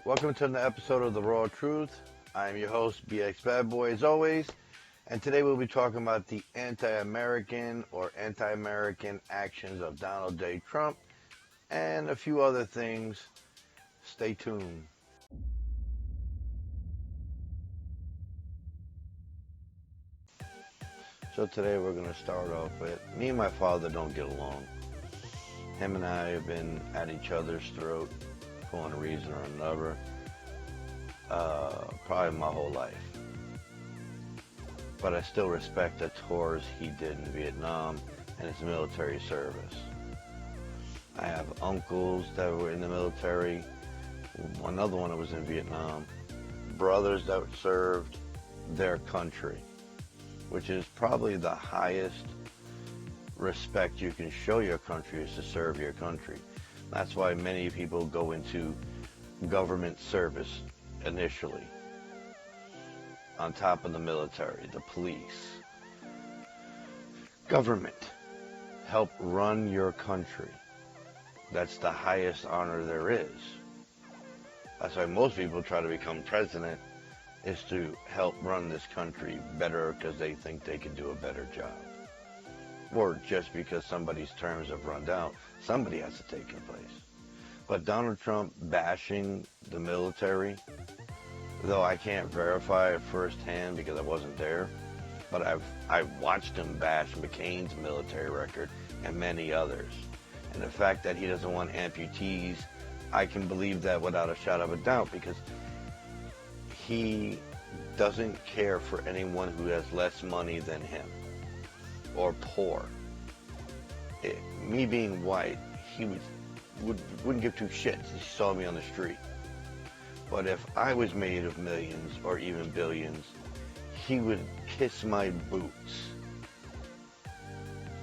Welcome to another episode of The Raw Truth. I'm your host, BX Bad Boy, as always, and today we'll be talking about the anti-American or anti-American actions of Donald J. Trump and a few other things. Stay tuned. So today we're going to start off with, me and my father don't get along. Him and I have been at each other's throat for one reason or another, probably my whole life. But I still respect the tours he did in Vietnam and his military service. I have uncles that were in the military, another one that was in Vietnam, brothers that served their country, which is probably the highest respect you can show your country, is to serve your country. That's why many people go into government service initially, on top of the military, the police. Government. Help run your country. That's the highest honor there is. That's why most people try to become president, is to help run this country better because they think they can do a better job. Or just because somebody's terms have run out, somebody has to take their place. But Donald Trump bashing the military, though I can't verify it firsthand because I wasn't there, but I've watched him bash McCain's military record and many others. And the fact that he doesn't want amputees, I can believe that without a shadow of a doubt, because he doesn't care for anyone who has less money than him or poor. Me being white, he wouldn't give two shits if he saw me on the street. But if I was made of millions or even billions, he would kiss my boots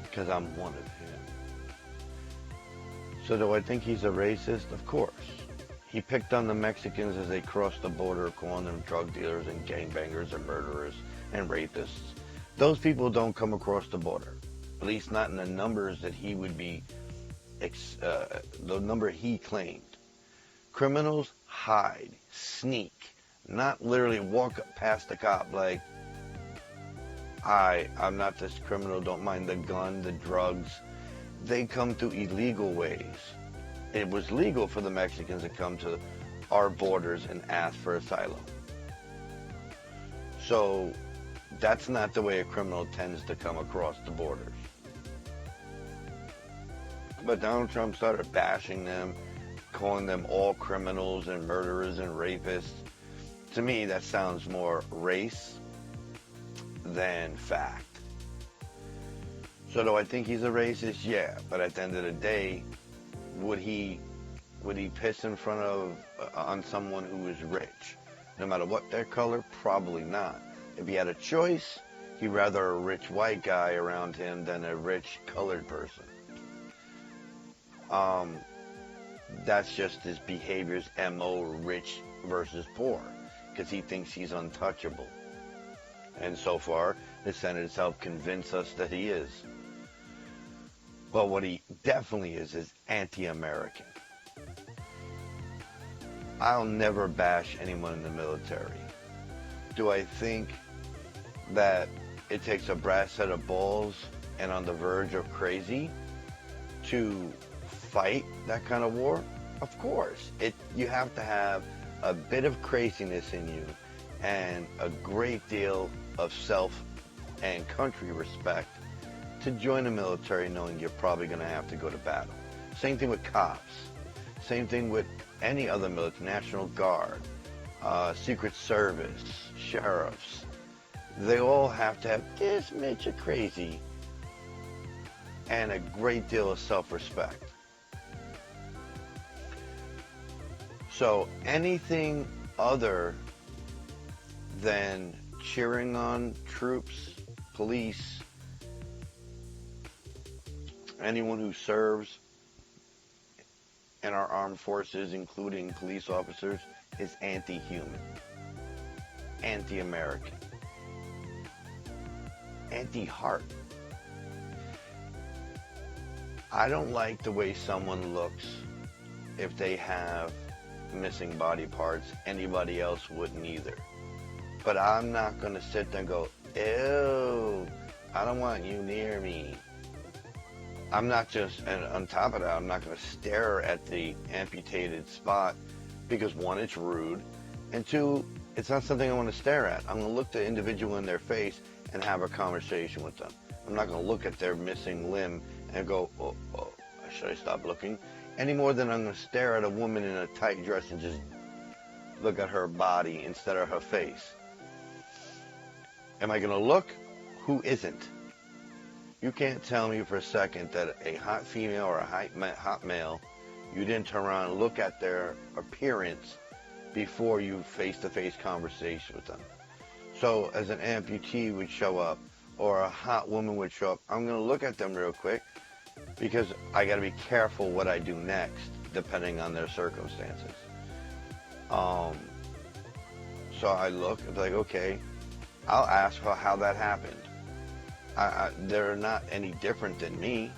because I'm one of him. So do I think he's a racist? Of course. He picked on the Mexicans as they crossed the border, calling them drug dealers and gangbangers and murderers and rapists. Those people don't come across the border, at least not in the numbers that he would be, the number he claimed. Criminals hide, sneak, not literally walk past the cop like, I'm not this criminal, don't mind the gun, the drugs. They come through illegal ways. It was legal for the Mexicans to come to our borders and ask for asylum. So that's not the way a criminal tends to come across the borders. But Donald Trump started bashing them, calling them all criminals and murderers and rapists. To me, that sounds more race than fact. So do I think he's a racist? Yeah, but at the end of the day, would he piss in front of on someone who is rich, no matter what their color? Probably not. If he had a choice, he'd rather a rich white guy around him than a rich colored person. That's just his behavior's MO, rich versus poor, because he thinks he's untouchable. And so far, the Senate has helped convince us that he is. But what he definitely is anti-American. I'll never bash anyone in the military. Do I think that it takes a brass set of balls and on the verge of crazy to fight that kind of war? Of course. You have to have a bit of craziness in you and a great deal of self and country respect to join the military, knowing you're probably going to have to go to battle. Same thing with cops. Same thing with any other military, National Guard, Secret Service, sheriffs. They all have to have this much of crazy and a great deal of self-respect. So anything other than cheering on troops, police, anyone who serves in our armed forces, including police officers, is anti-human, anti-American, anti-heart. I don't like the way someone looks if they have missing body parts. Anybody else wouldn't either. But I'm not going to sit there and go, ew, I don't want you near me. I'm not just, and on top of that, I'm not going to stare at the amputated spot because one, it's rude, and two, it's not something I want to stare at. I'm going to look the individual in their face and have a conversation with them. I'm not going to look at their missing limb and go, oh, should I stop looking? Any more than I'm going to stare at a woman in a tight dress and just look at her body instead of her face. Am I going to look? Who isn't? You can't tell me for a second that a hot female or a hot male, you didn't turn around and look at their appearance before you face-to-face conversation with them. So as an amputee would show up, or a hot woman would show up, I'm going to look at them real quick because I got to be careful what I do next depending on their circumstances. So I look, it's like, okay, I'll ask her how that happened. They're not any different than me,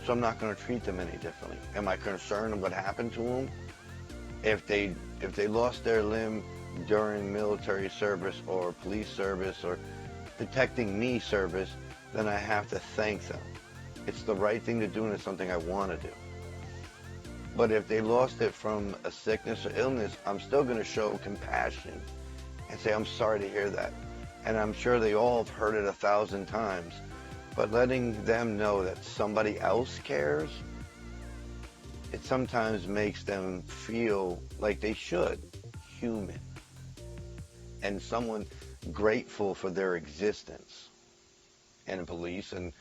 so I'm not going to treat them any differently. Am I concerned of what happened to them? If they lost their limb during military service or police service or protecting me service, then I have to thank them. It's the right thing to do and it's something I want to do. But if they lost it from a sickness or illness, I'm still going to show compassion and say, I'm sorry to hear that. And I'm sure they all have heard it 1,000 times. But letting them know that somebody else cares, it sometimes makes them feel like they should, human. And someone grateful for their existence. And the police and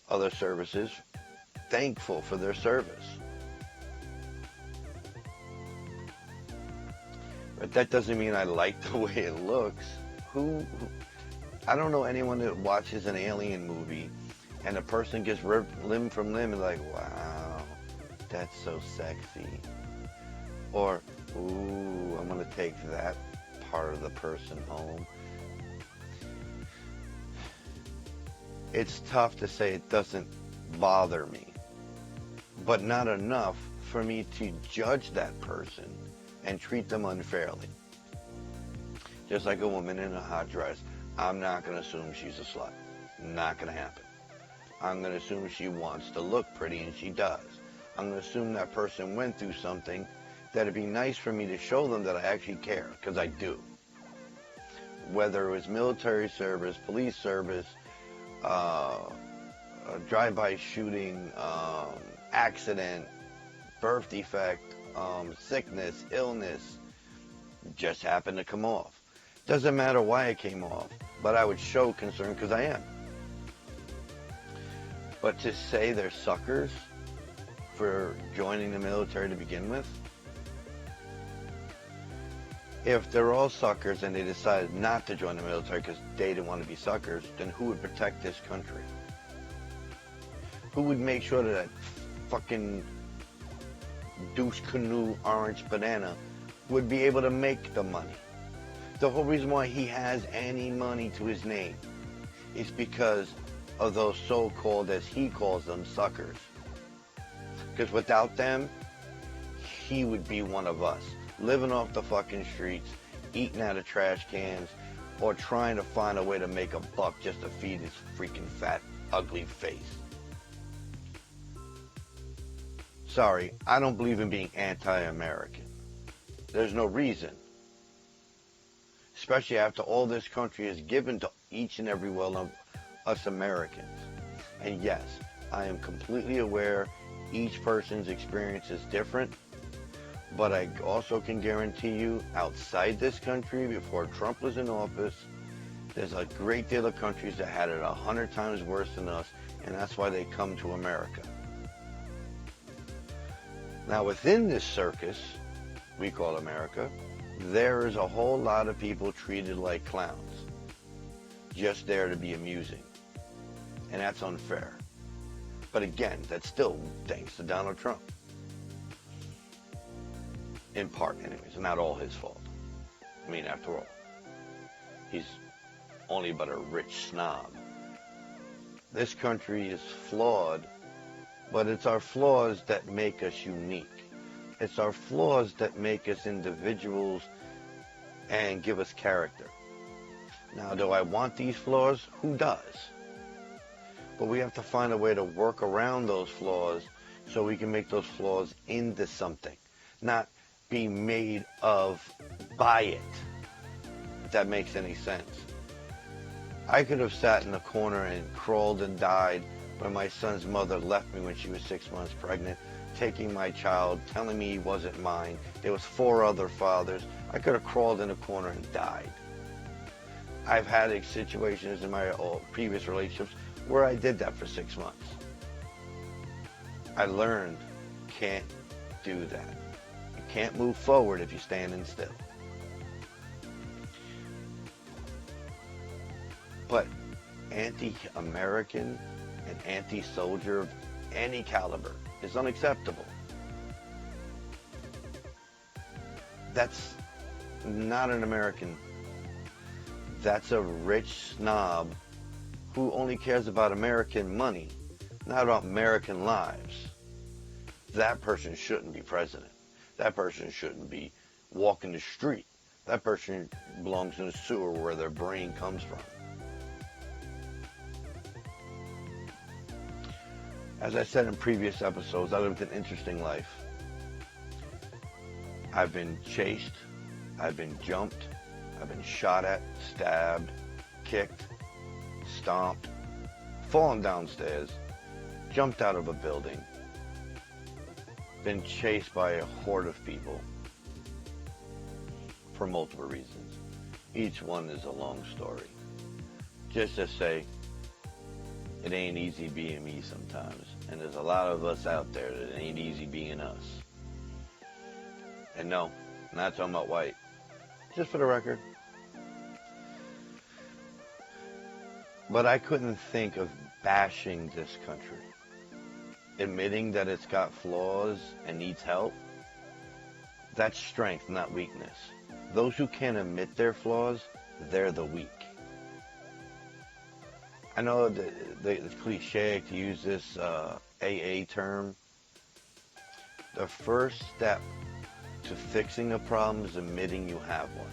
other services, thankful for their service. But that doesn't mean I like the way it looks. I don't know anyone that watches an alien movie and a person gets ripped limb from limb and like, wow, that's so sexy. Or, ooh, I'm going to take that part of the person home. It's tough to say it doesn't bother me, but not enough for me to judge that person and treat them unfairly. Just like a woman in a hot dress, I'm not going to assume she's a slut. Not going to happen. I'm going to assume she wants to look pretty, and she does. I'm going to assume that person went through something that it'd be nice for me to show them that I actually care, because I do. Whether it was military service, police service, drive-by shooting, accident, birth defect, sickness, illness, just happened to come off. Doesn't matter why it came off, but I would show concern because I am. But to say they're suckers for joining the military to begin with, if they're all suckers and they decided not to join the military because they didn't want to be suckers, then who would protect this country? Who would make sure that fucking douche canoe orange banana would be able to make the money? The whole reason why he has any money to his name is because of those so-called, as he calls them, suckers. Because without them, he would be one of us, living off the fucking streets, eating out of trash cans, or trying to find a way to make a buck just to feed his freaking fat, ugly face. Sorry, I don't believe in being anti-American. There's no reason. Especially after all this country is given to each and every one of us Americans. And yes, I am completely aware each person's experience is different, but I also can guarantee you outside this country, before Trump was in office, there's a great deal of countries that had it 100 times worse than us, and that's why they come to America. Now within this circus we call America, there is a whole lot of people treated like clowns, just there to be amusing. And that's unfair. But again, that's still thanks to Donald Trump. In part, anyways, and not all his fault. I mean, after all, he's only but a rich snob. This country is flawed But it's our flaws that make us unique. It's our flaws that make us individuals and give us character. Now, do I want these flaws? Who does? But we have to find a way to work around those flaws so we can make those flaws into something, not be made of by it, if that makes any sense. I could have sat in the corner and crawled and died when my son's mother left me when she was 6 months pregnant, taking my child, telling me he wasn't mine. There was 4 other fathers. I could have crawled in a corner and died. I've had situations in my previous relationships where I did that for 6 months. I learned, can't do that. You can't move forward if you're standing still. But anti-American and anti-soldier of any caliber is unacceptable. That's not an American. That's a rich snob who only cares about American money, not about American lives. That person shouldn't be president. That person shouldn't be walking the street. That person belongs in a sewer where their brain comes from. As I said in previous episodes, I lived an interesting life. I've been chased, I've been jumped, I've been shot at, stabbed, kicked, stomped, fallen downstairs, jumped out of a building, been chased by a horde of people for multiple reasons. Each one is a long story. Just to say, it ain't easy being me sometimes. And there's a lot of us out there that ain't easy being us. And no, I'm not talking about white. Just for the record. But I couldn't think of bashing this country. Admitting that it's got flaws and needs help. That's strength, not weakness. Those who can't admit their flaws, they're the weak. I know it's cliche to use this AA term. The first step to fixing a problem is admitting you have one.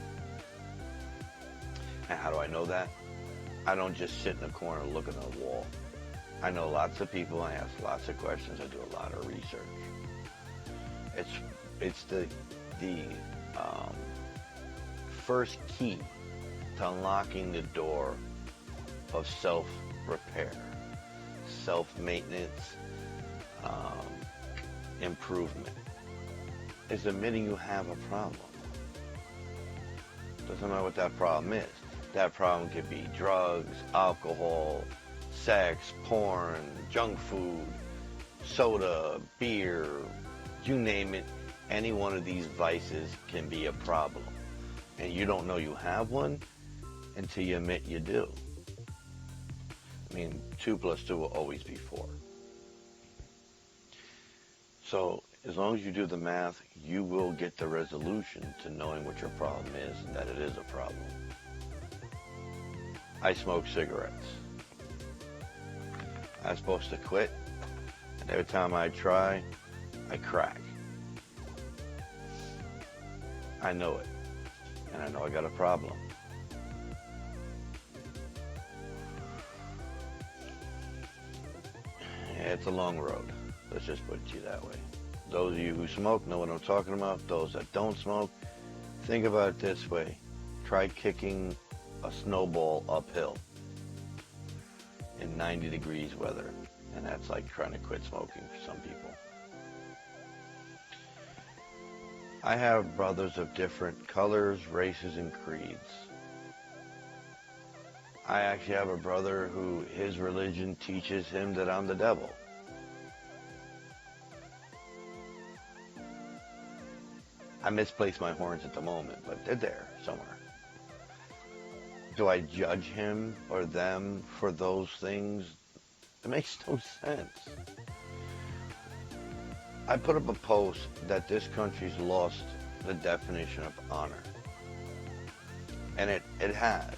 And how do I know that? I don't just sit in a corner and look at a wall. I know lots of people. I ask lots of questions. I do a lot of research. It's the first key to unlocking the door of self-repair, self-maintenance, improvement. Is admitting you have a problem. Doesn't matter what that problem is. That problem could be drugs, alcohol, sex, porn, junk food, soda, beer, you name it. Any one of these vices can be a problem. And you don't know you have one until you admit you do. I mean, 2 + 2 will always be 4. So as long as you do the math, you will get the resolution to knowing what your problem is and that it is a problem. I smoke cigarettes. I'm supposed to quit, and every time I try, I crack. I know it, and I know I got a problem. It's a long road. Let's just put it to you that way. Those of you who smoke know what I'm talking about. Those that don't smoke, think about it this way. Try kicking a snowball uphill in 90 degrees weather. And that's like trying to quit smoking for some people. I have brothers of different colors, races, and creeds. I actually have a brother who his religion teaches him that I'm the devil. I misplaced my horns at the moment, but they're there somewhere. Do I judge him or them for those things? It makes no sense. I put up a post that this country's lost the definition of honor. And it has.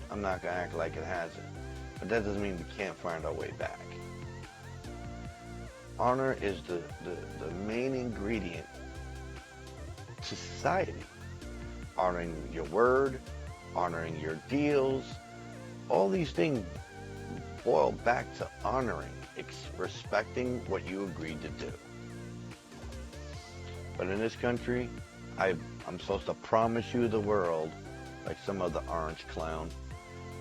I'm not going to act like it hasn't. But that doesn't mean we can't find our way back. Honor is the main ingredient to society. Honoring your word, honoring your deals, all these things boil back to honoring, respecting what you agreed to do. But in this country, I'm supposed to promise you the world, like some other orange clown,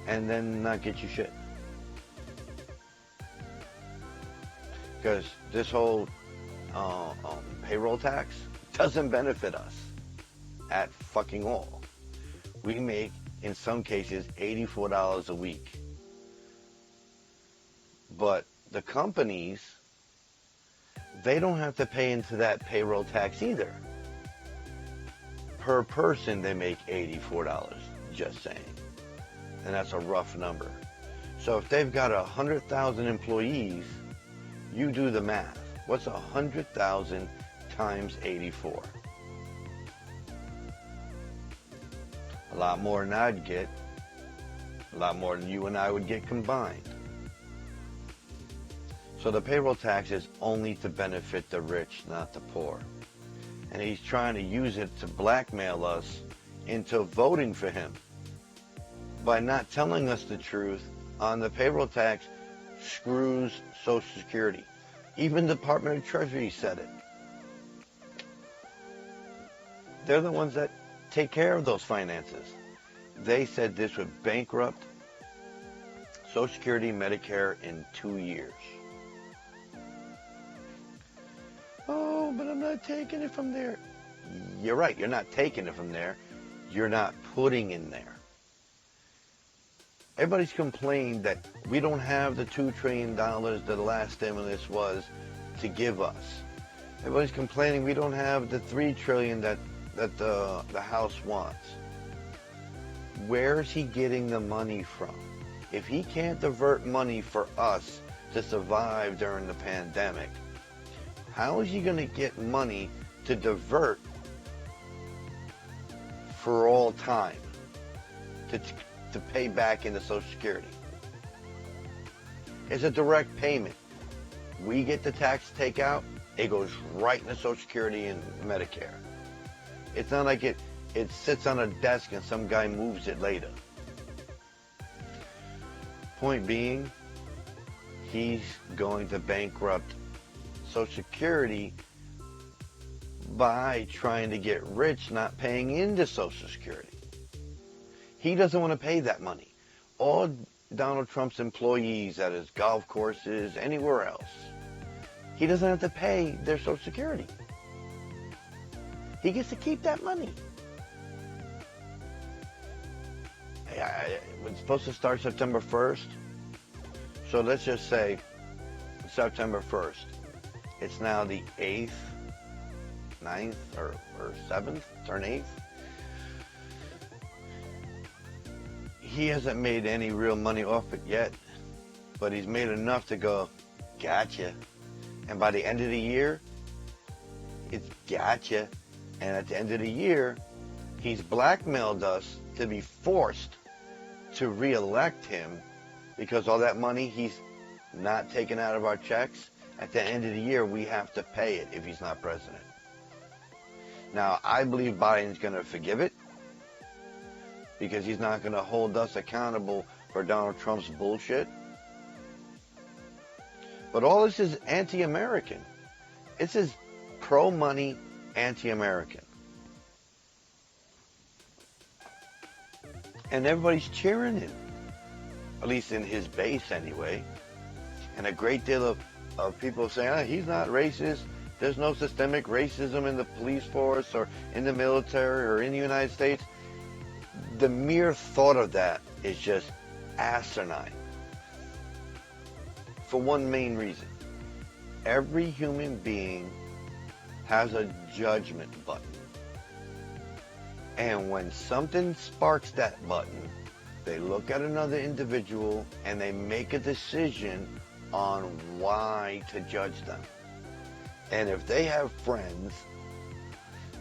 and then not get you shit. Because this whole payroll tax doesn't benefit us at fucking all. We make, in some cases, $84 a week. But the companies, they don't have to pay into that payroll tax either. Per person, they make $84, just saying. And that's a rough number. So if they've got 100,000 employees, you do the math. What's 100,000 times 84? A lot more than I'd get. A lot more than you and I would get combined. So the payroll tax is only to benefit the rich, not the poor. And he's trying to use it to blackmail us into voting for him by not telling us the truth on the payroll tax screws Social Security. Even the Department of Treasury said it. They're the ones that take care of those finances. They said this would bankrupt Social Security, Medicare in 2 years. Oh, but I'm not taking it from there. You're right, you're not taking it from there. You're not putting in there. Everybody's complained that we don't have the $2 trillion that the last stimulus was to give us. Everybody's complaining we don't have the $3 trillion that the House wants. Where's he getting the money from? If he can't divert money for us to survive during the pandemic, how is he going to get money to divert for all time to pay back into Social Security? It's a direct payment. We get the tax takeout, it goes right into Social Security and Medicare. It's not like it sits on a desk and some guy moves it later. Point being, he's going to bankrupt Social Security by trying to get rich not paying into Social Security. He doesn't want to pay that money. All Donald Trump's employees at his golf courses, anywhere else, he doesn't have to pay their Social Security. He gets to keep that money. It's supposed to start September 1st. So let's just say September 1st. It's now the 8th, 9th, or 7th, turn 8th. He hasn't made any real money off it yet, but he's made enough to go, gotcha. And by the end of the year, it's gotcha. And at the end of the year, he's blackmailed us to be forced to re-elect him because all that money he's not taking out of our checks, at the end of the year, we have to pay it if he's not president. Now, I believe Biden's going to forgive it because he's not going to hold us accountable for Donald Trump's bullshit. But all this is anti-American. This is pro-money, anti-American. And everybody's cheering him, at least in his base anyway. And a great deal of people saying, he's not racist. There's no systemic racism in the police force or in the military or in the United States. The mere thought of that is just asinine. For one main reason. Every human being has a judgment button. And when something sparks that button, they look at another individual and they make a decision on why to judge them. And if they have friends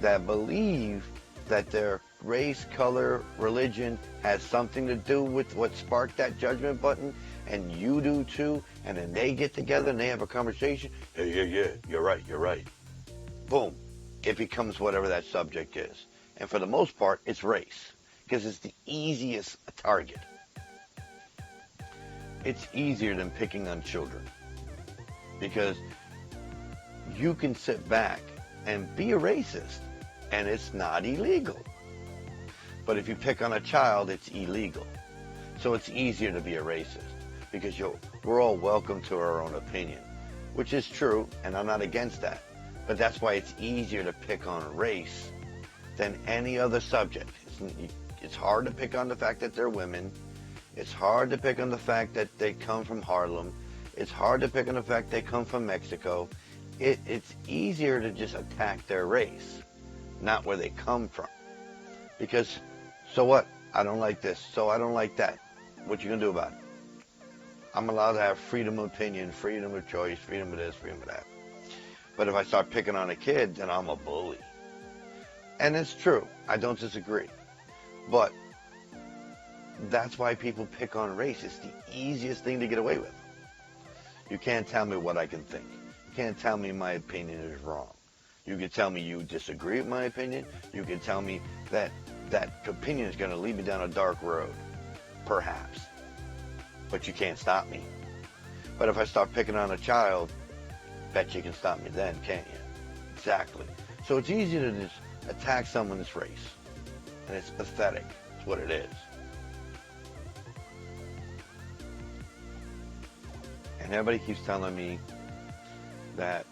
that believe that their race, color, religion has something to do with what sparked that judgment button, and you do too, and then they get together and they have a conversation, yeah, you're right. Boom. It becomes whatever that subject is. And for the most part, it's race, because it's the easiest target. It's easier than picking on children, because you can sit back and be a racist, and it's not illegal. But if you pick on a child, it's illegal. So it's easier to be a racist, because we're all welcome to our own opinion, which is true, and I'm not against that. But that's why it's easier to pick on race than any other subject. It's hard to pick on the fact that they're women. It's hard to pick on the fact that they come from Harlem. It's hard to pick on the fact they come from Mexico. It's easier to just attack their race, not where they come from. Because, so what? I don't like this, so I don't like that. What you gonna do about it? I'm allowed to have freedom of opinion, freedom of choice, freedom of this, freedom of that. But if I start picking on a kid, then I'm a bully. And it's true. I don't disagree. But that's why people pick on race. It's the easiest thing to get away with. You can't tell me what I can think. You can't tell me my opinion is wrong. You can tell me you disagree with my opinion. You can tell me that opinion is going to lead me down a dark road. Perhaps. But you can't stop me. But if I start picking on a child, bet you can stop me then, can't you? Exactly. So it's easy to just attack someone's race. And it's pathetic. It's what it is. And everybody keeps telling me that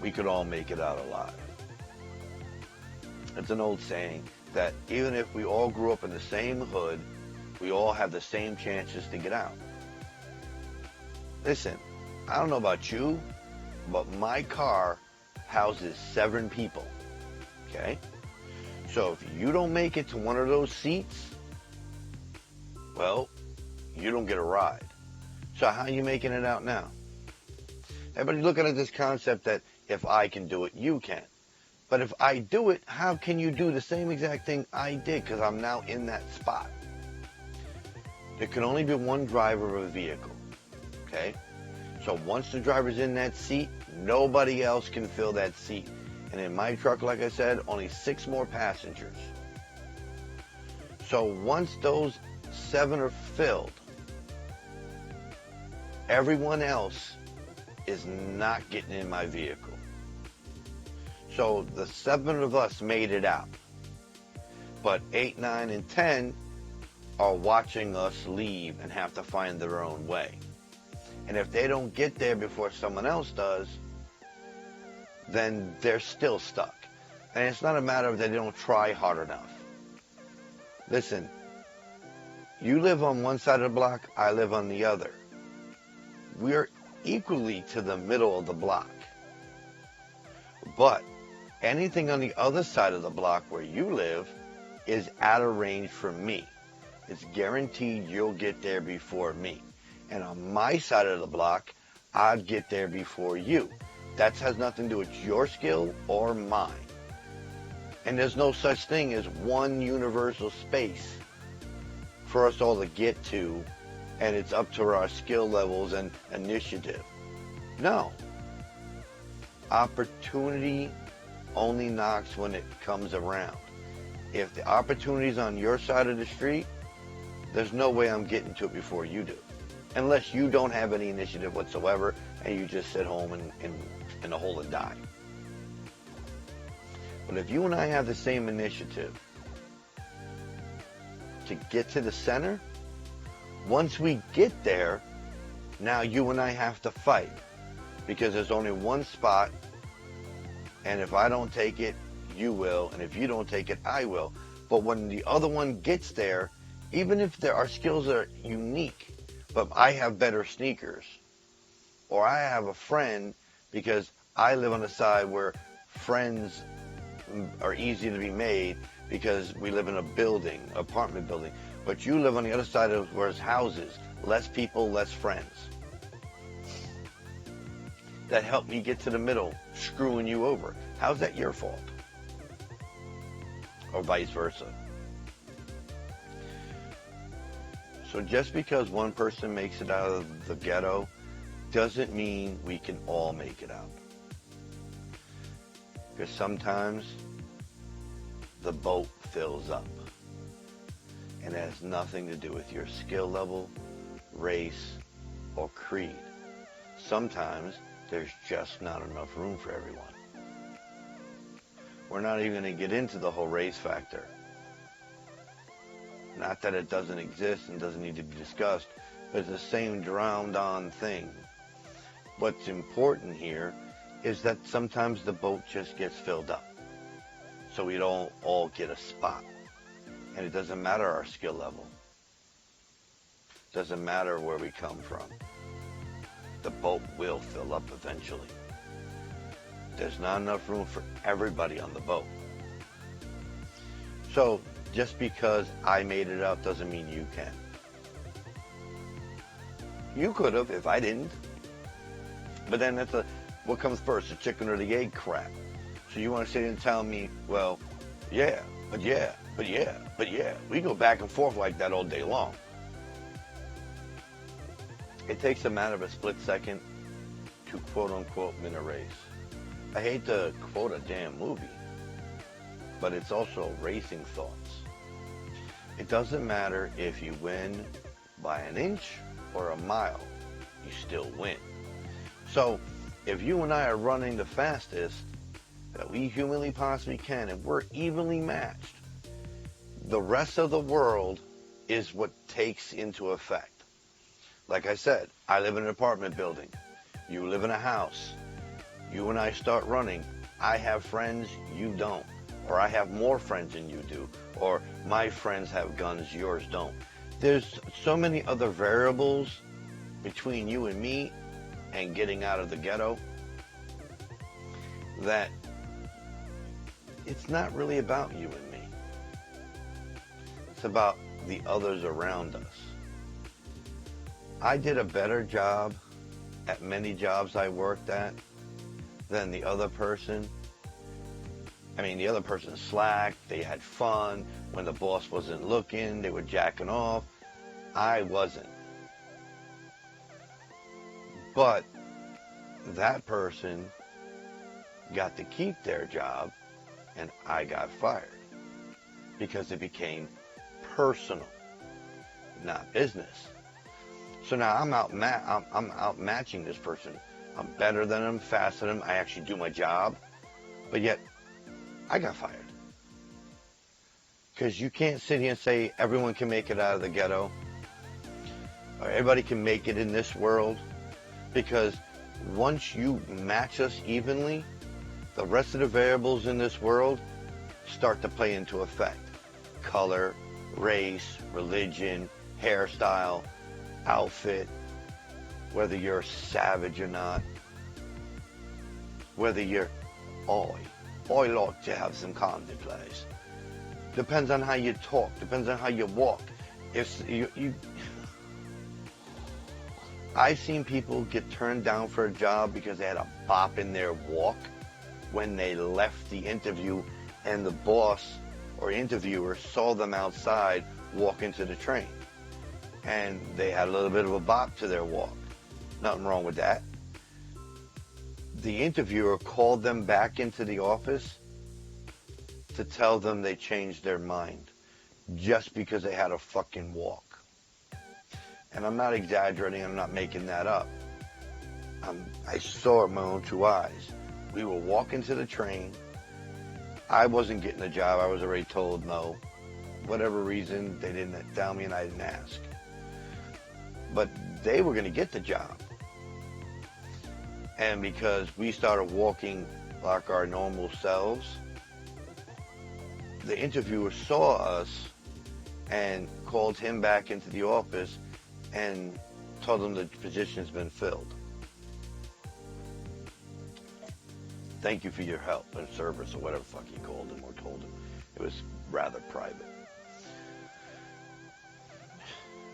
we could all make it out alive. It's an old saying that even if we all grew up in the same hood, we all have the same chances to get out. Listen, I don't know about you, but my car houses 7 people, okay? So if you don't make it to one of those seats, well, you don't get a ride. So how are you making it out now? Everybody's looking at this concept that if I can do it, you can. But if I do it, how can you do the same exact thing I did? Because I'm now in that spot. There can only be one driver of a vehicle, okay? So once the driver's in that seat, nobody else can fill that seat. And in my truck, like I said, only 6 more passengers. So once those 7 are filled, everyone else is not getting in my vehicle. So the 7 of us made it out. But 8, 9, and 10 are watching us leave and have to find their own way. And if they don't get there before someone else does, then they're still stuck. And it's not a matter of they don't try hard enough. Listen, you live on one side of the block, I live on the other. We're equally to the middle of the block. But anything on the other side of the block where you live is out of range from me. It's guaranteed you'll get there before me. And on my side of the block, I'd get there before you. That has nothing to do with your skill or mine. And there's no such thing as one universal space for us all to get to, and it's up to our skill levels and initiative. No. Opportunity only knocks when it comes around. If the opportunity's on your side of the street, there's no way I'm getting to it before you do. Unless you don't have any initiative whatsoever and you just sit home in a hole and die. But if you and I have the same initiative to get to the center, once we get there, now you and I have to fight. Because there's only one spot, and if I don't take it, you will, and if you don't take it, I will. But when the other one gets there, even if our skills are unique, but I have better sneakers, or I have a friend because I live on the side where friends are easy to be made because we live in a building, apartment building, but you live on the other side of where it's houses, less people, less friends. That helped me get to the middle, screwing you over. How's that your fault? Or vice versa. So just because one person makes it out of the ghetto doesn't mean we can all make it out. Because sometimes the boat fills up. And it has nothing to do with your skill level, race, or creed. Sometimes there's just not enough room for everyone. We're not even going to get into the whole race factor. Not that it doesn't exist and doesn't need to be discussed, but it's the same drowned on thing. What's important here is that sometimes the boat just gets filled up. So we don't all get a spot. And it doesn't matter our skill level. It doesn't matter where we come from. The boat will fill up eventually. There's not enough room for everybody on the boat. So just because I made it out doesn't mean you can. You could have if I didn't. But then that's what comes first, the chicken or the egg crap. So you want to sit and tell me, well, yeah, but yeah, but yeah, but yeah. We go back and forth like that all day long. It takes a matter of a split second to quote-unquote win a race. I hate to quote a damn movie, but it's also racing thoughts. It doesn't matter if you win by an inch or a mile, you still win. So if you and I are running the fastest that we humanly possibly can, and we're evenly matched, the rest of the world is what takes into effect. Like I said, I live in an apartment building. You live in a house. You and I start running. I have friends, you don't. Or I have more friends than you do. Or my friends have guns, yours don't. There's so many other variables between you and me and getting out of the ghetto that it's not really about you and me. It's about the others around us. I did a better job at many jobs I worked at than the other person. I mean, the other person slacked, they had fun. When the boss wasn't looking, they were jacking off. I wasn't. But that person got to keep their job and I got fired because it became personal, not business. So now I'm outmatching this person. I'm better than him, faster than him. I actually do my job, but yet I got fired. Because you can't sit here and say everyone can make it out of the ghetto, or everybody can make it in this world, because once you match us evenly, the rest of the variables in this world start to play into effect. Color, race, religion, hairstyle, outfit, whether you're savage or not, whether you're I like to have some candy, please. Depends on how you talk, depends on how you walk. If you I've seen people get turned down for a job because they had a bop in their walk when they left the interview and the boss or interviewer saw them outside walking to the train. And they had a little bit of a bop to their walk. Nothing wrong with that. The interviewer called them back into the office to tell them they changed their mind just because they had a fucking walk. And I'm not exaggerating, I'm not making that up. I saw it with my own two eyes. We were walking to the train. I wasn't getting the job, I was already told no. Whatever reason, they didn't tell me and I didn't ask. But they were going to get the job. And because we started walking like our normal selves, the interviewer saw us and called him back into the office and told him the position's been filled. Thank you for your help and service, or whatever the fuck he called him or told him. It was rather private.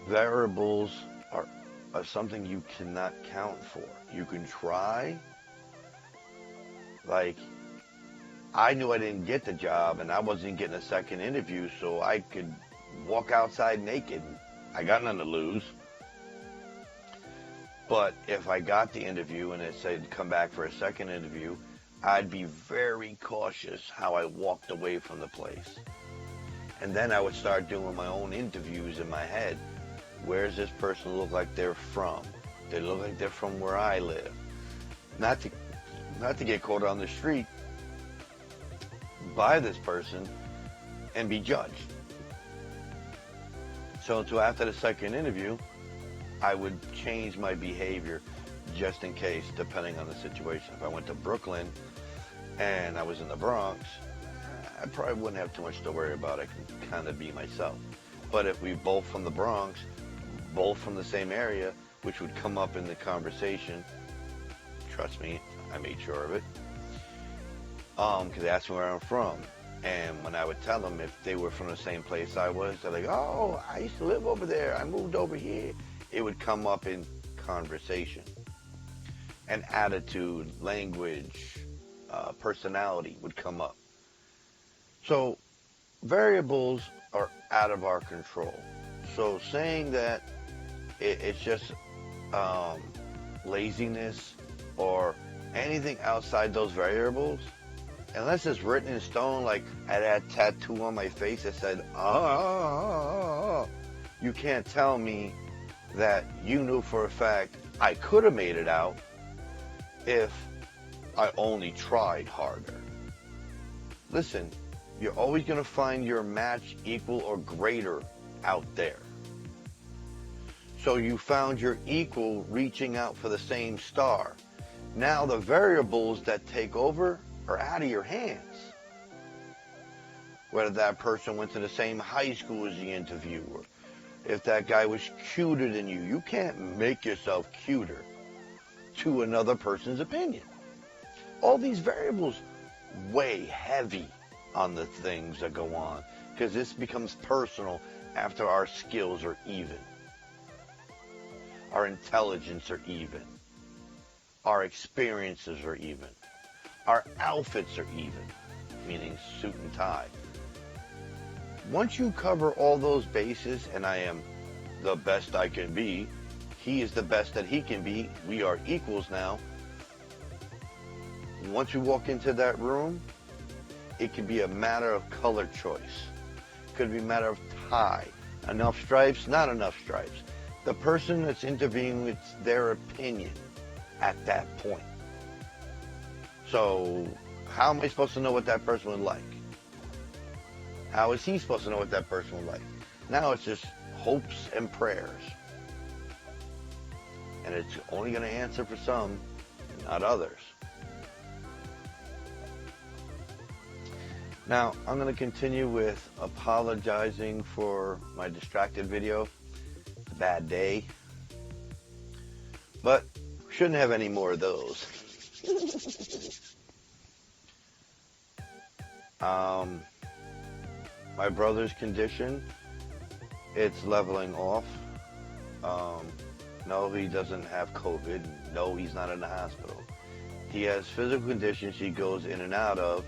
Variables are something you cannot count for. You can try. Like, I knew I didn't get the job and I wasn't getting a second interview, so I could walk outside naked. I got none to lose. But if I got the interview and it said come back for a second interview, I'd be very cautious how I walked away from the place. And then I would start doing my own interviews in my head. Where does this person look like they're from? They look like they're from where I live. Not to get caught on the street by this person and be judged. So until after the second interview, I would change my behavior just in case, depending on the situation. If I went to Brooklyn and I was in the Bronx, I probably wouldn't have too much to worry about. I can kind of be myself. But if we both from the Bronx, both from the same area, which would come up in the conversation, trust me, I made sure of it, because they asked me where I'm from. And when I would tell them if they were from the same place I was, they're like, oh, I used to live over there. I moved over here. It would come up in conversation. And attitude, language, personality would come up. So variables are out of our control. So saying that it's just laziness or anything outside those variables, unless it's written in stone, like I had a tattoo on my face that said, you can't tell me that you knew for a fact I could have made it out if I only tried harder. Listen, you're always going to find your match, equal, or greater out there. So you found your equal reaching out for the same star. Now the variables that take over are out of your hands. Whether that person went to the same high school as the interviewer, if that guy was cuter than you, you can't make yourself cuter to another person's opinion. All these variables weigh heavy on the things that go on, because this becomes personal after our skills are even. Our intelligence are even. Our experiences are even. Our outfits are even, meaning suit and tie. Once you cover all those bases, and I am the best I can be, he is the best that he can be, we are equals now. Once we walk into that room, it could be a matter of color choice. It could be a matter of tie. Enough stripes, not enough stripes. The person that's interviewing, it's their opinion at that point. So how am I supposed to know what that person would like? How is he supposed to know what that person would like? Now it's just hopes and prayers. And it's only going to answer for some, not others. Now, I'm going to continue with apologizing for my distracted video. It's a bad day. But we shouldn't have any more of those. My brother's condition, it's leveling off. No, he doesn't have COVID. No, he's not in the hospital. He has physical conditions he goes in and out of,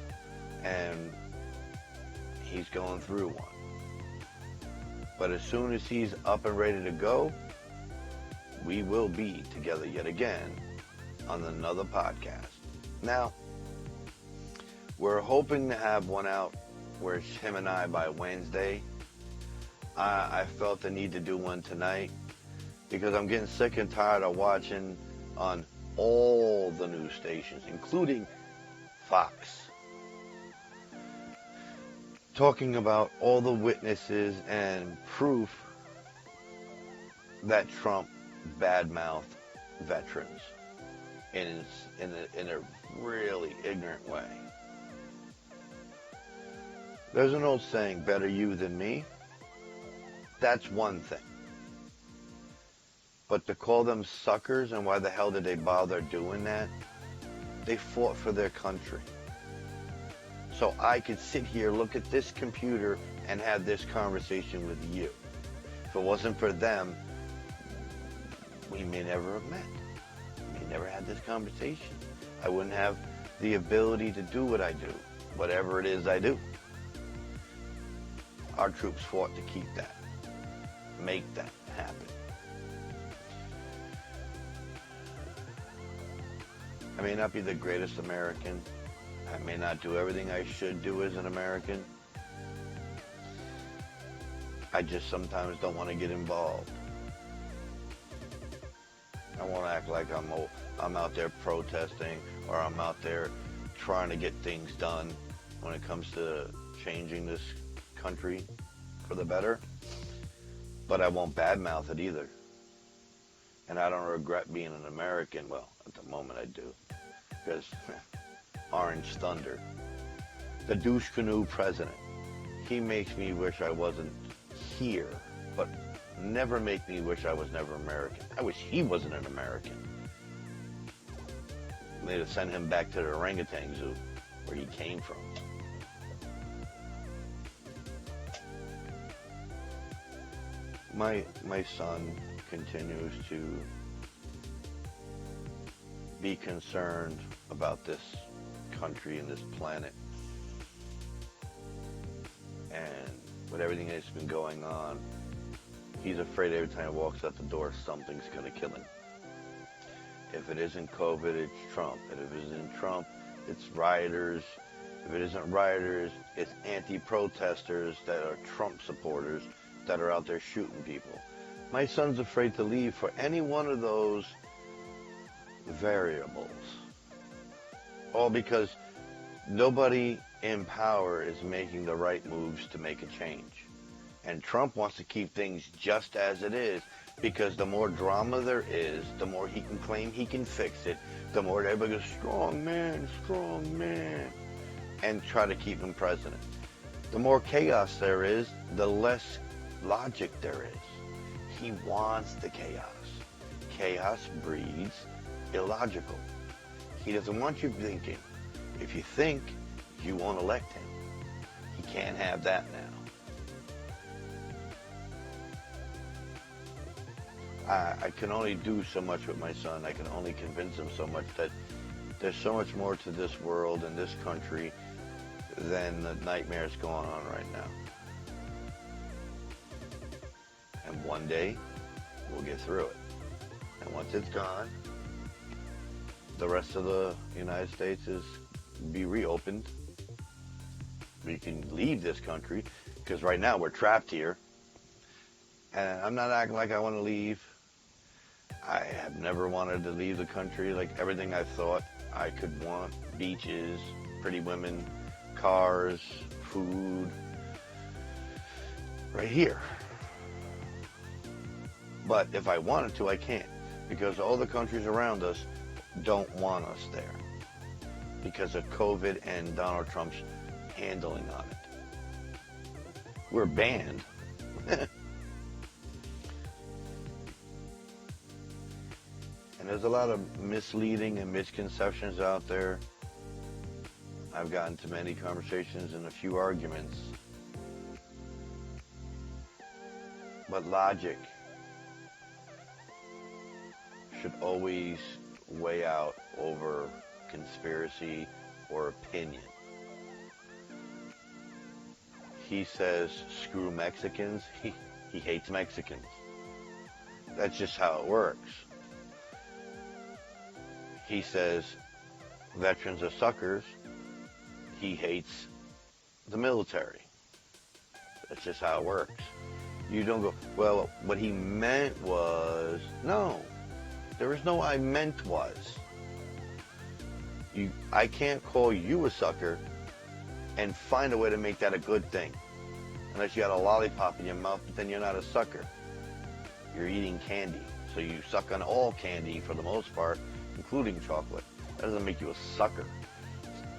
and he's going through one. But as soon as he's up and ready to go, we will be together yet again on another podcast. Now, we're hoping to have one out where it's him and I by Wednesday. I felt the need to do one tonight because I'm getting sick and tired of watching on all the news stations, including Fox, talking about all the witnesses and proof that Trump badmouthed veterans in a really ignorant way. There's an old saying, better you than me. That's one thing. But to call them suckers, and why the hell did they bother doing that? They fought for their country. So I could sit here, look at this computer, and have this conversation with you. If it wasn't for them, we may never have met. We may never had this conversation. I wouldn't have the ability to do what I do, whatever it is I do. Our troops fought to keep that, make that. happen. I may not be the greatest American. I may not do everything I should do as an American. I just sometimes don't want to get involved. I won't act like I'm out there protesting or I'm out there trying to get things done when it comes to changing this country for the better. But I won't badmouth it either. And I don't regret being an American. Well, at the moment I do. Because Orange Thunder, the douche canoe president, he makes me wish I wasn't here, but never make me wish I was never American. I wish he wasn't an American. They'd have sent him back to the orangutan zoo where he came from. My son continues to be concerned about this country and this planet. And with everything that's been going on, he's afraid every time he walks out the door, something's going to kill him. If it isn't COVID, it's Trump. And if it isn't Trump, it's rioters. If it isn't rioters, it's anti-protesters that are Trump supporters that are out there shooting people. My son's afraid to leave for any one of those variables. All because nobody in power is making the right moves to make a change. And Trump wants to keep things just as it is, because the more drama there is, the more he can claim he can fix it, the more everybody goes, strong man, and try to keep him president. The more chaos there is, the less logic there is. He wants the chaos. Chaos breeds illogical. He doesn't want you thinking. If you think, you won't elect him. He can't have that now. I can only do so much with my son. I can only convince him so much that there's so much more to this world and this country than the nightmares going on right now. And one day, we'll get through it. And once it's gone, the rest of the United States is be reopened. We can leave this country, because right now we're trapped here. And I'm not acting like I want to leave. I have never wanted to leave the country. Like everything I thought I could want, beaches, pretty women, cars, food, right here. But if I wanted to, I can't, because all the countries around us don't want us there because of COVID and Donald Trump's handling on it. We're banned. And there's a lot of misleading and misconceptions out there. I've gotten to many conversations and a few arguments. But logic should always weigh out over conspiracy or opinion. He says, screw Mexicans. He hates Mexicans. That's just how it works. He says, veterans are suckers. He hates the military. That's just how it works. You don't go, well, what he meant was, no. There is no I meant was. I can't call you a sucker and find a way to make that a good thing. Unless you got a lollipop in your mouth, but then you're not a sucker. You're eating candy. So you suck on all candy for the most part, including chocolate. That doesn't make you a sucker.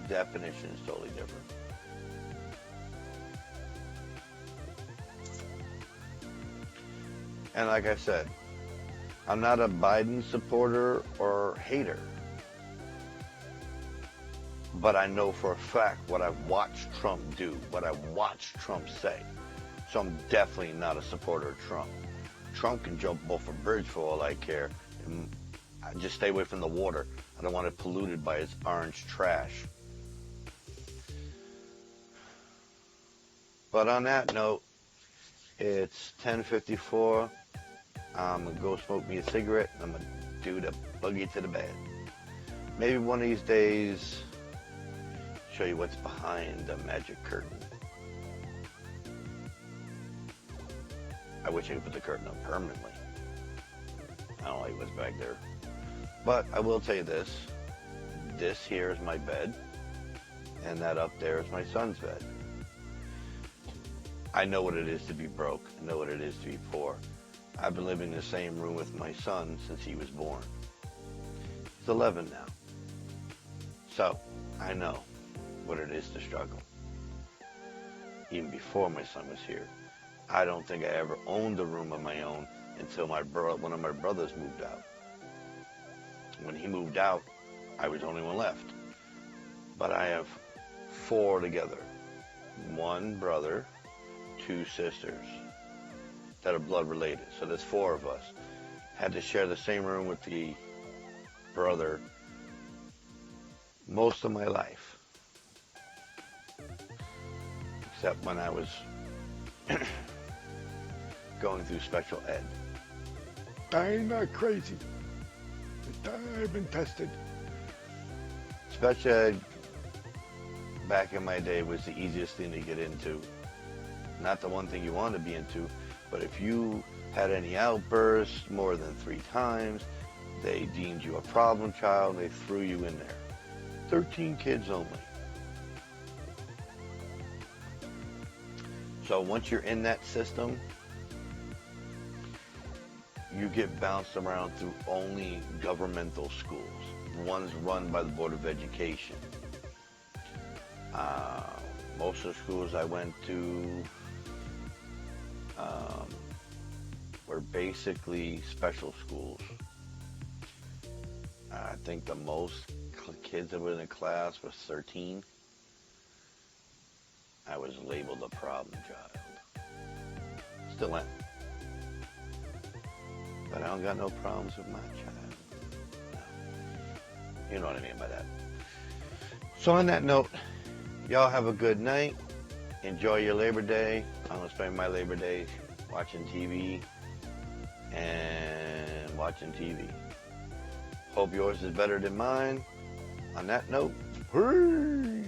The definition is totally different. And like I said, I'm not a Biden supporter or hater. But I know for a fact what I've watched Trump do, what I've watched Trump say. So I'm definitely not a supporter of Trump. Trump can jump off a bridge for all I care. And I just stay away from the water. I don't want it polluted by his orange trash. But on that note, it's 10:54. I'm going to go smoke me a cigarette, and I'm going to do the boogie to the bed. Maybe one of these days, show you what's behind the magic curtain. I wish I could put the curtain up permanently. I don't like what's back there. But I will tell you this. This here is my bed, and that up there is my son's bed. I know what it is to be broke. I know what it is to be poor. I've been living in the same room with my son since he was born. He's 11 now. So, I know what it is to struggle. Even before my son was here. I don't think I ever owned a room of my own until one of my brothers moved out. When he moved out, I was the only one left. But I have 4 together. 1 brother, 2 sisters that are blood related. So there's 4 of us. Had to share the same room with the brother most of my life. Except when I was going through special ed. I'm not crazy. I've been tested. Special ed, back in my day, was the easiest thing to get into. Not the one thing you want to be into, but if you had any outbursts more than 3 times, they deemed you a problem child, they threw you in there. 13 kids only. So once you're in that system, you get bounced around through only governmental schools, ones run by the Board of Education. Most of the schools I went to were basically special schools. I think the most kids that were in a class was 13. I was labeled a problem child. Still am. But I don't got no problems with my child. No. You know what I mean by that. So on that note, y'all have a good night. Enjoy your Labor Day. I'm going to spend my Labor Day watching TV and watching TV. Hope yours is better than mine. On that note, peace.